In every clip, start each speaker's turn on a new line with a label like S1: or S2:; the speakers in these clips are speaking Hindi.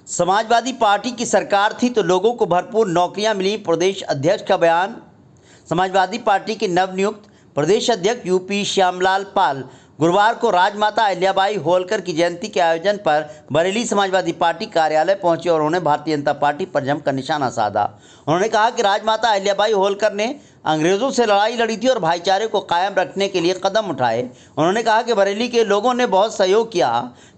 S1: समाजवादी पार्टी की सरकार थी तो लोगों को भरपूर नौकरियां मिली। प्रदेश अध्यक्ष का बयान। समाजवादी पार्टी के नवनियुक्त प्रदेश अध्यक्ष यूपी श्यामलाल पाल गुरुवार को राजमाता अहिल्याबाई होलकर की जयंती के आयोजन पर बरेली समाजवादी पार्टी कार्यालय पहुंचे और उन्होंने भारतीय जनता पार्टी पर जमकर निशाना साधा। उन्होंने कहा कि राजमाता अहिल्याबाई होलकर ने अंग्रेज़ों से लड़ाई लड़ी थी और भाईचारे को कायम रखने के लिए कदम उठाए। उन्होंने कहा कि बरेली के लोगों ने बहुत सहयोग किया।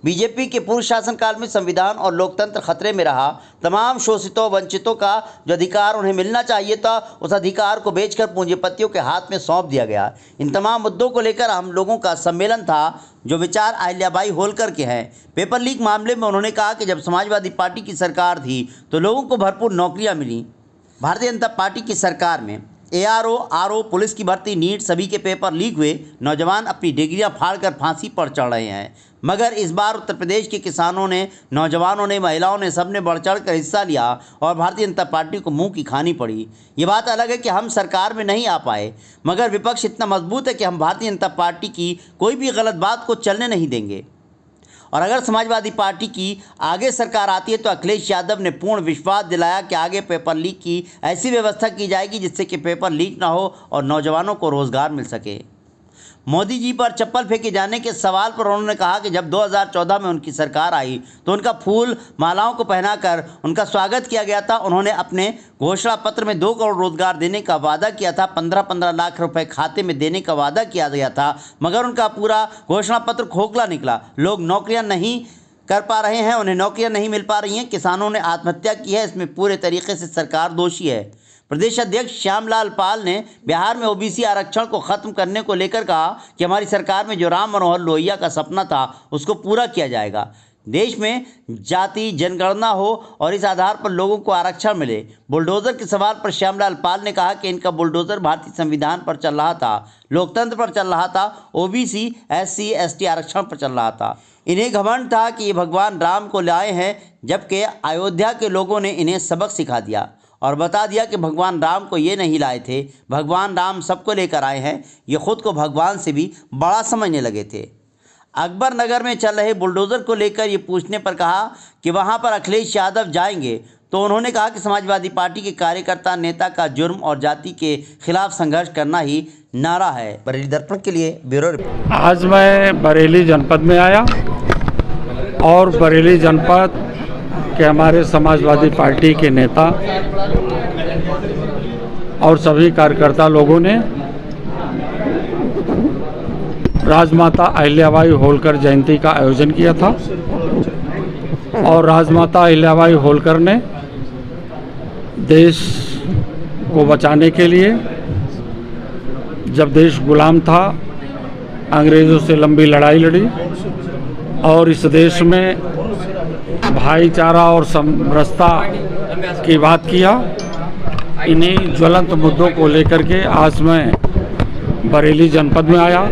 S1: बीजेपी के पूर्व शासनकाल में संविधान और लोकतंत्र खतरे में रहा। तमाम शोषितों वंचितों का जो अधिकार उन्हें मिलना चाहिए था, उस अधिकार को बेचकर पूंजीपतियों के हाथ में सौंप दिया गया। इन तमाम मुद्दों को लेकर हम लोगों का सम्मेलन था जो विचार अहिल्याबाई होलकर के हैं। पेपर लीक मामले में उन्होंने कहा कि जब समाजवादी पार्टी की सरकार थी तो लोगों को भरपूर नौकरियां मिली। भारतीय जनता पार्टी की सरकार में एआरओ, आरओ, पुलिस की भर्ती, नीट, सभी के पेपर लीक हुए। नौजवान अपनी डिग्रियां फाड़कर फांसी पर चढ़ रहे हैं। मगर इस बार उत्तर प्रदेश के किसानों ने, नौजवानों ने, महिलाओं ने, सबने बढ़ चढ़ कर हिस्सा लिया और भारतीय जनता पार्टी को मुंह की खानी पड़ी। ये बात अलग है कि हम सरकार में नहीं आ पाए, मगर विपक्ष इतना मजबूत है कि हम भारतीय जनता पार्टी की कोई भी गलत बात को चलने नहीं देंगे। और अगर समाजवादी पार्टी की आगे सरकार आती है तो अखिलेश यादव ने पूर्ण विश्वास दिलाया कि आगे पेपर लीक की ऐसी व्यवस्था की जाएगी जिससे कि पेपर लीक ना हो और नौजवानों को रोज़गार मिल सके। मोदी जी पर चप्पल फेंके जाने के सवाल पर उन्होंने कहा कि जब 2014 में उनकी सरकार आई तो उनका फूल मालाओं को पहनाकर उनका स्वागत किया गया था। उन्होंने अपने घोषणा पत्र में 2 करोड़ रोजगार देने का वादा किया था, 15-15 लाख रुपए खाते में देने का वादा किया गया था, मगर उनका पूरा घोषणा पत्र खोखला निकला। लोग नौकरियां नहीं कर पा रहे हैं, उन्हें नौकरियां नहीं मिल पा रही हैं। किसानों ने आत्महत्या की है, इसमें पूरे तरीके से सरकार दोषी है। प्रदेश अध्यक्ष श्यामलाल पाल ने बिहार में ओबीसी आरक्षण को खत्म करने को लेकर कहा कि हमारी सरकार में जो राम मनोहर लोहिया का सपना था उसको पूरा किया जाएगा। देश में जाति जनगणना हो और इस आधार पर लोगों को आरक्षण मिले। बुलडोजर के सवाल पर श्यामलाल पाल ने कहा कि इनका बुलडोजर भारतीय संविधान पर चल रहा था, लोकतंत्र पर चल रहा था, ओबीसी एससी एसटी आरक्षण पर चल रहा था। इन्हें घमंड था कि ये भगवान राम को लाए हैं, जबकि अयोध्या के लोगों ने इन्हें सबक सिखा दिया और बता दिया कि भगवान राम को ये नहीं लाए थे, भगवान राम सबको लेकर आए हैं। ये खुद को भगवान से भी बड़ा समझने लगे थे। अकबर नगर में चल रहे बुलडोज़र को लेकर ये पूछने पर कहा कि वहाँ पर अखिलेश यादव जाएंगे तो उन्होंने कहा कि समाजवादी पार्टी के कार्यकर्ता नेता का जुर्म और जाति के खिलाफ संघर्ष करना ही नारा है। बरेली दर्पण के लिए ब्यूरो रिपोर्ट।
S2: आज मैं बरेली जनपद में आया और बरेली जनपद कि हमारे समाजवादी पार्टी के नेता और सभी कार्यकर्ता लोगों ने राजमाता अहिल्याबाई होलकर जयंती का आयोजन किया था और राजमाता अहिल्याबाई होलकर ने देश को बचाने के लिए, जब देश गुलाम था, अंग्रेज़ों से लंबी लड़ाई लड़ी और इस देश में भाईचारा और समरसता की बात किया। इन्हीं ज्वलंत मुद्दों को लेकर के आज मैं बरेली जनपद में आया।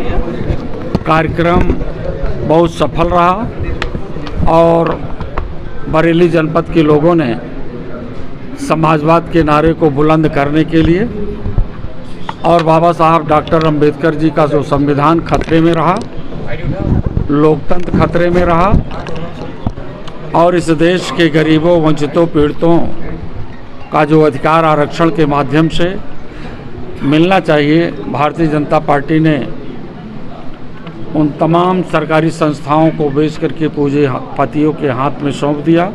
S2: कार्यक्रम बहुत सफल रहा और बरेली जनपद के लोगों ने समाजवाद के नारे को बुलंद करने के लिए और बाबा साहब डॉक्टर अम्बेडकर जी का जो संविधान खतरे में रहा, लोकतंत्र खतरे में रहा और इस देश के गरीबों, वंचितों, पीड़ितों का जो अधिकार आरक्षण के माध्यम से मिलना चाहिए, भारतीय जनता पार्टी ने उन तमाम सरकारी संस्थाओं को बेच करके पूंजीपतियों के हाथ में सौंप दिया।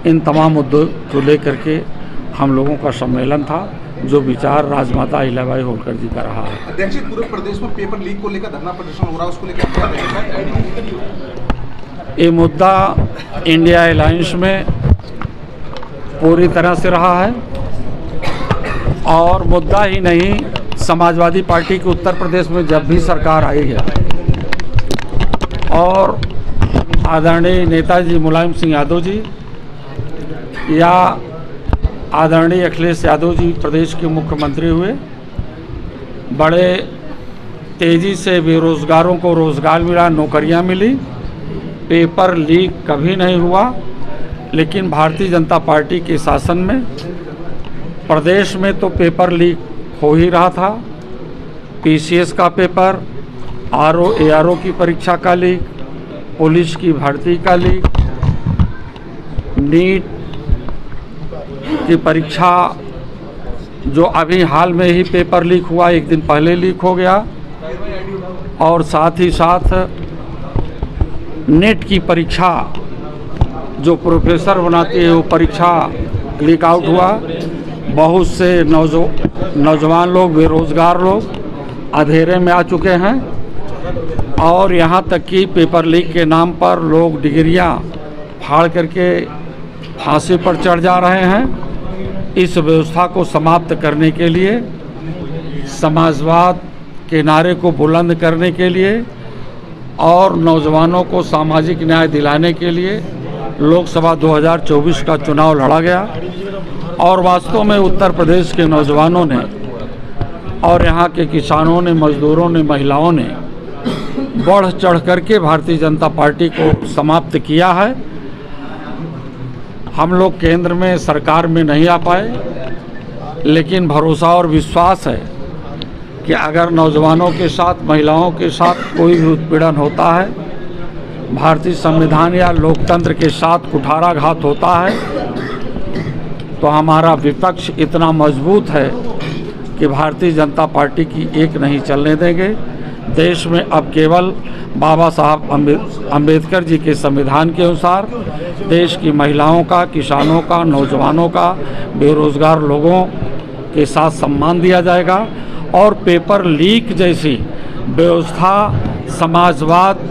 S2: इन तमाम मुद्दों को लेकर के हम लोगों का सम्मेलन था जो विचार राजमाता अहिल्याबाई होलकर जी का रहा है।
S3: अध्यक्ष जी, पूरे प्रदेश में पेपर लीक को लेकर धरना प्रदर्शन हो रहा है, उसको लेकर
S2: ये मुद्दा इंडिया अलायंस में पूरी तरह से रहा है और मुद्दा ही नहीं, समाजवादी पार्टी की उत्तर प्रदेश में जब भी सरकार आई है और आदरणीय नेताजी मुलायम सिंह यादव जी या आदरणीय अखिलेश यादव जी प्रदेश के मुख्यमंत्री हुए, बड़े तेज़ी से बेरोज़गारों को रोज़गार मिला, नौकरियां मिली, पेपर लीक कभी नहीं हुआ। लेकिन भारतीय जनता पार्टी के शासन में प्रदेश में तो पेपर लीक हो ही रहा था। पीसीएस का पेपर, आरओ एआरओ की परीक्षा का लीक, पुलिस की भर्ती का लीक, नीट की परीक्षा जो अभी हाल में ही पेपर लीक हुआ, एक दिन पहले लीक हो गया, और साथ ही साथ नेट की परीक्षा जो प्रोफेसर बनाती है वो परीक्षा लीक आउट हुआ। बहुत से नौजवान लोग, बेरोज़गार लोग अंधेरे में आ चुके हैं, और यहाँ तक कि पेपर लीक के नाम पर लोग डिग्रियाँ फाड़ करके फांसी पर चढ़ जा रहे हैं। इस व्यवस्था को समाप्त करने के लिए, समाजवाद के नारे को बुलंद करने के लिए और नौजवानों को सामाजिक न्याय दिलाने के लिए लोकसभा 2024 का चुनाव लड़ा गया। और वास्तव में उत्तर प्रदेश के नौजवानों ने और यहाँ के किसानों ने, मजदूरों ने, महिलाओं ने बढ़ चढ़ करके भारतीय जनता पार्टी को समाप्त किया है। हम लोग केंद्र में सरकार में नहीं आ पाए, लेकिन भरोसा और विश्वास है कि अगर नौजवानों के साथ, महिलाओं के साथ कोई भी उत्पीड़न होता है, भारतीय संविधान या लोकतंत्र के साथ कुठाराघात होता है, तो हमारा विपक्ष इतना मजबूत है कि भारतीय जनता पार्टी की एक नहीं चलने देंगे। देश में अब केवल बाबा साहब अम्बेडकर जी के संविधान के अनुसार देश की महिलाओं का, किसानों का, नौजवानों का, बेरोज़गार लोगों के साथ सम्मान दिया जाएगा। और पेपर लीक जैसी व्यवस्था समाजवाद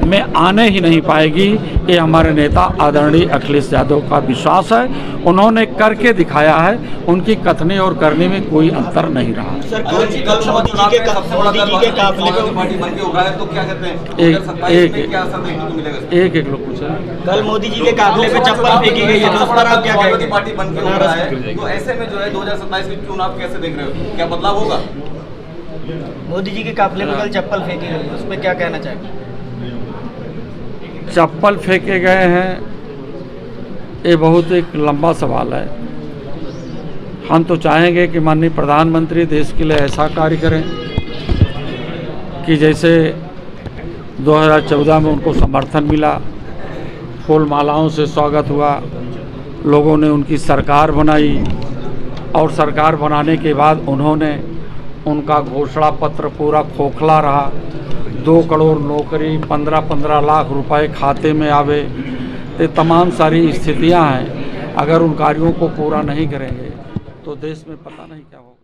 S2: में आने ही नहीं पाएगी, ये हमारे नेता आदरणीय अखिलेश यादव का विश्वास है। उन्होंने करके दिखाया है, उनकी कथनी और करने में कोई अंतर नहीं रहा। एक लोग पूछा,
S4: कल मोदी जी के काफिले पे चप्पल फेंकी गई है, तो उस पर आप क्या कहेंगे?
S5: पार्टी बन के उभरा है, तो ऐसे में जो है 2027 के चुनाव कैसे देख रहे हो, क्या बदलाव होगा?
S4: मोदी जी के काफिले पे कल चप्पल फेंकी गई, उस पर क्या कहना चाहेंगे?
S2: चप्पल फेंके गए हैं, ये बहुत एक लंबा सवाल है। हम तो चाहेंगे कि माननीय प्रधानमंत्री देश के लिए ऐसा कार्य करें कि जैसे 2014 में उनको समर्थन मिला, फूल मालाओं से स्वागत हुआ, लोगों ने उनकी सरकार बनाई, और सरकार बनाने के बाद उन्होंने उनका घोषणा पत्र पूरा खोखला रहा। 2 करोड़ नौकरी, 15-15 लाख रुपए खाते में आवे, ये तमाम सारी स्थितियां हैं। अगर उन कार्यों को पूरा नहीं करेंगे तो देश में पता नहीं क्या होगा।